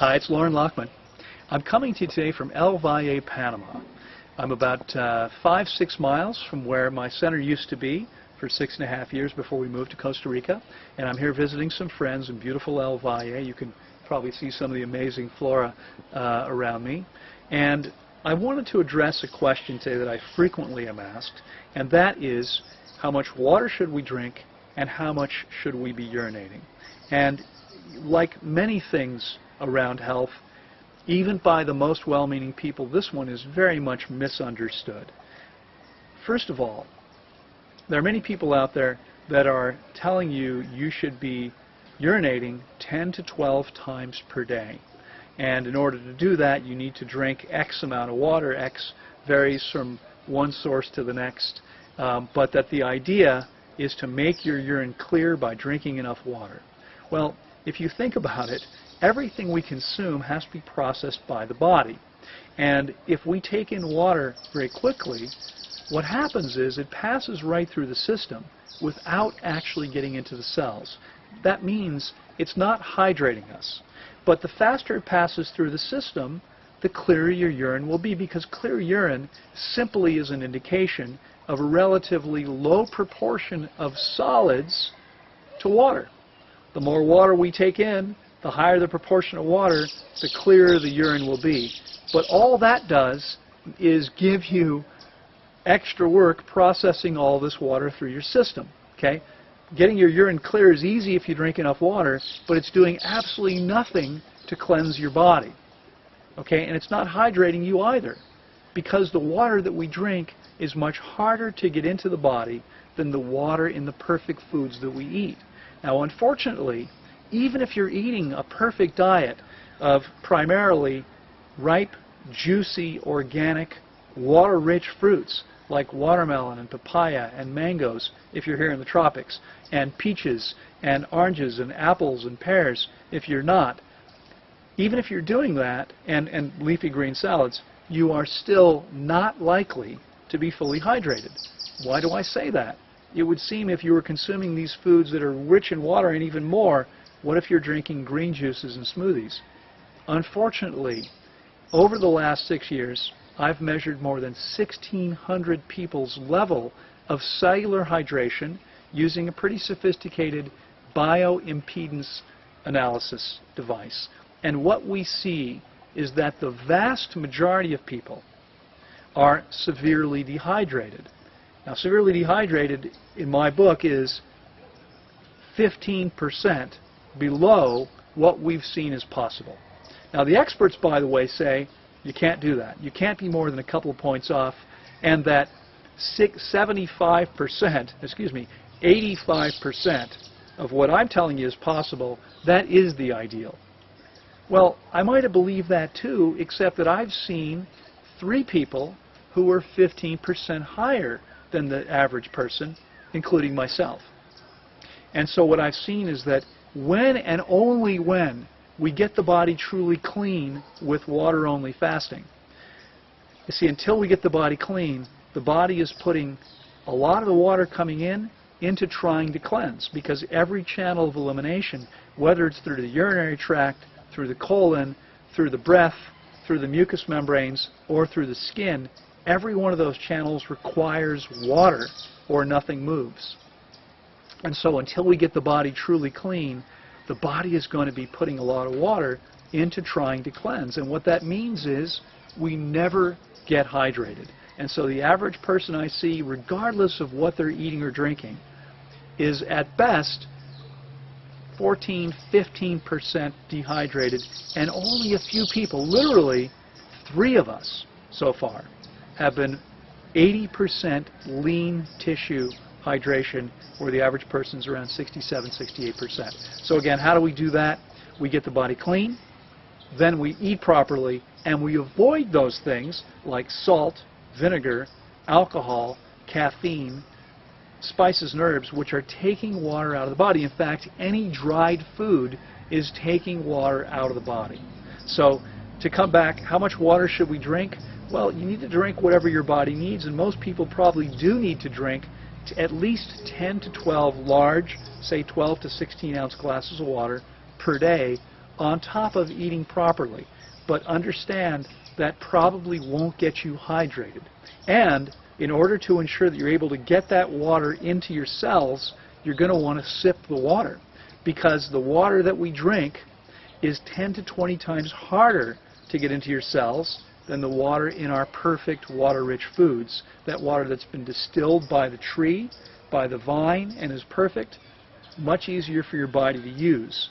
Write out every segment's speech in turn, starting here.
Hi, it's Loren Lockman. I'm coming to you today from El Valle, Panama. I'm about 5-6 miles from where my center used to be for 6.5 years before we moved to Costa Rica, and I'm here visiting some friends in beautiful El Valle. You can probably see some of the amazing flora around me. And I wanted to address a question today that I frequently am asked, and that is, how much water should we drink and how much should we be urinating? And like many things around health, even by the most well-meaning people, this one is very much misunderstood. First of all, there are many people out there that are telling you you should be urinating 10 to 12 times per day. And in order to do that, you need to drink X amount of water. X varies from one source to the next. But that the idea is to make your urine clear by drinking enough water. Well, if you think about it, everything we consume has to be processed by the body. And if we take in water very quickly, what happens is it passes right through the system without actually getting into the cells. That means it's not hydrating us. But the faster it passes through the system, the clearer your urine will be, because clear urine simply is an indication of a relatively low proportion of solids to water. The more water we take in, the higher the proportion of water, the clearer the urine will be. But all that does is give you extra work processing all this water through your system. Okay? Getting your urine clear is easy if you drink enough water, but it's doing absolutely nothing to cleanse your body. Okay? And it's not hydrating you either, because the water that we drink is much harder to get into the body than the water in the perfect foods that we eat. Now, unfortunately, even if you're eating a perfect diet of primarily ripe, juicy, organic, water-rich fruits like watermelon and papaya and mangoes, if you're here in the tropics, and peaches and oranges and apples and pears, if you're not, even if you're doing that, and leafy green salads, you are still not likely to be fully hydrated. Why do I say that? It would seem if you were consuming these foods that are rich in water, and even more, what if you're drinking green juices and smoothies? Unfortunately, over the last 6 years, I've measured more than 1,600 people's level of cellular hydration using a pretty sophisticated bioimpedance analysis device. And what we see is that the vast majority of people are severely dehydrated. Now, severely dehydrated, in my book, is 15% below what we've seen as possible. Now, the experts, by the way, say you can't do that. You can't be more than a couple of points off, and that 85% of what I'm telling you is possible, that is the ideal. Well, I might have believed that too, except that I've seen 3 people who were 15% higher than the average person, including myself. And so what I've seen is that when and only when we get the body truly clean with water-only fasting, you see, until we get the body clean, the body is putting a lot of the water coming in into trying to cleanse, because every channel of elimination, whether it's through the urinary tract, through the colon, through the breath, through the mucous membranes, or through the skin, every one of those channels requires water or nothing moves. And so until we get the body truly clean, the body is going to be putting a lot of water into trying to cleanse. And what that means is we never get hydrated. And so the average person I see, regardless of what they're eating or drinking, is at best 14–15% dehydrated. And only a few people, literally 3 of us so far, have been 80% lean tissue hydration, where the average person's around 67–68%. So again, how do we do that? We get the body clean, then we eat properly, and we avoid those things like salt, vinegar, alcohol, caffeine, spices and herbs, which are taking water out of the body. In fact, any dried food is taking water out of the body. So to come back, how much water should we drink? Well, you need to drink whatever your body needs, and most people probably do need to drink at least 10 to 12 large, say 12 to 16 ounce glasses of water per day on top of eating properly. But understand that probably won't get you hydrated. And in order to ensure that you're able to get that water into your cells, you're going to want to sip the water, because the water that we drink is 10 to 20 times harder to get into your cells than the water in our perfect water-rich foods. That water that's been distilled by the tree, by the vine, and is perfect, much easier for your body to use.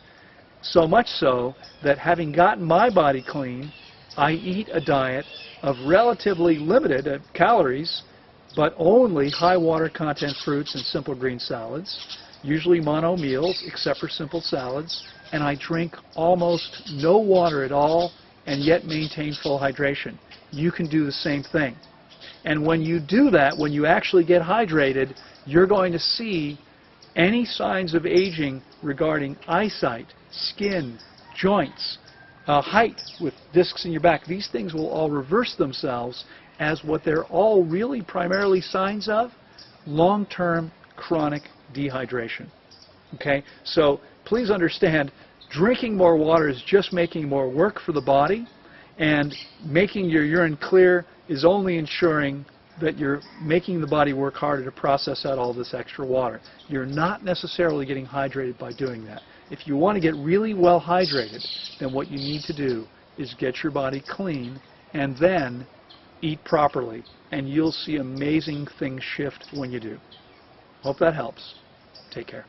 So much so that having gotten my body clean, I eat a diet of relatively limited calories, but only high water content fruits and simple green salads, usually mono meals except for simple salads, and I drink almost no water at all and yet maintain full hydration. You can do the same thing. And when you do that, when you actually get hydrated, you're going to see any signs of aging regarding eyesight, skin, joints, height with discs in your back. These things will all reverse themselves as what they're all really primarily signs of: long-term chronic dehydration. Okay? So please understand, drinking more water is just making more work for the body, and making your urine clear is only ensuring that you're making the body work harder to process out all this extra water. You're not necessarily getting hydrated by doing that. If you want to get really well hydrated, then what you need to do is get your body clean and then eat properly, and you'll see amazing things shift when you do. Hope that helps. Take care.